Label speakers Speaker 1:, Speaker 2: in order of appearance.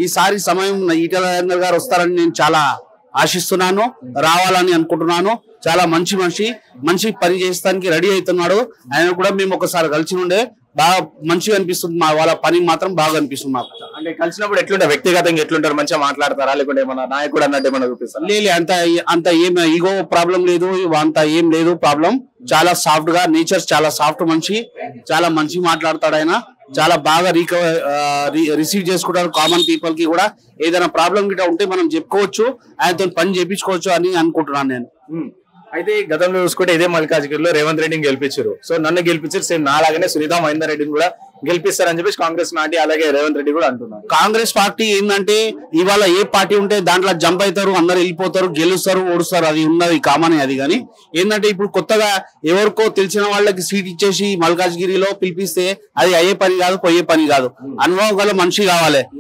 Speaker 1: ఈసారి సమయం ఈటెల రాజేందర్ గారు వస్తారని నేను చాలా ఆశిస్తున్నాను, రావాలని అనుకుంటున్నాను. చాలా మంచి మనిషి, మంచి పని చేస్తానికి రెడీ అవుతున్నాడు. ఆయన కూడా మేము ఒకసారి కలిసి ఉండే బాగా మంచిగా అనిపిస్తుంది. వాళ్ళ పని మాత్రం బాగా అనిపిస్తుంది మాకు.
Speaker 2: అంటే కలిసినప్పుడు ఎట్లుంటారు, వ్యక్తిగతంగా ఎట్లుంటారు, మంచిగా మాట్లాడతారా లేకుంటే ఏమన్నా నాయకుడు అన్నట్టు ఏమన్నా చూపిస్తారు?
Speaker 1: లేదు, అంత ఏం ఈగో ప్రాబ్లం లేదు, అంత ఏం లేదు ప్రాబ్లం. చాలా సాఫ్ట్ గా, నేచర్ చాలా సాఫ్ట్ మనిషి, చాలా మంచి మాట్లాడతాడు ఆయన. చాలా బాగా రిసీవ్ చేసుకుంటారు. కామన్ పీపుల్ కి కూడా ఏదైనా ప్రాబ్లం గిట్ట ఉంటే మనం చెప్పుకోవచ్చు, ఆయనతో పని చేయించుకోవచ్చు అని అనుకుంటున్నాను నేను.
Speaker 2: అయితే గతంలో చూసుకుంటే ఇదే మల్కాజ్గిరిలో రేవంత్ రెడ్డిని గెలిపించారు. సో నన్ను గెలిపించారు, సేమ్ నాలాగానే సునీతా మహేందర్ రెడ్డిని కూడా గెలిపిస్తారని చెప్పేసి కాంగ్రెస్ పార్టీ అలాగే రేవంత్ రెడ్డి కూడా అంటున్నారు.
Speaker 1: కాంగ్రెస్ పార్టీ ఏంటంటే ఇవాళ ఏ పార్టీ ఉంటే దాంట్లో జంప్ అవుతారు, అందరు వెళ్ళిపోతారు, గెలుస్తారు, ఓడుస్తారు, అది ఉన్నది కామన్. అది కానీ ఏంటంటే ఇప్పుడు కొత్తగా ఎవరికో తెలిసిన వాళ్ళకి సీట్ ఇచ్చేసి మల్కాజ్గిరిలో పిలిపిస్తే అది అయ్యే పని కాదు, పోయే పని కాదు. అనుభవం గల మనిషి కావాలి.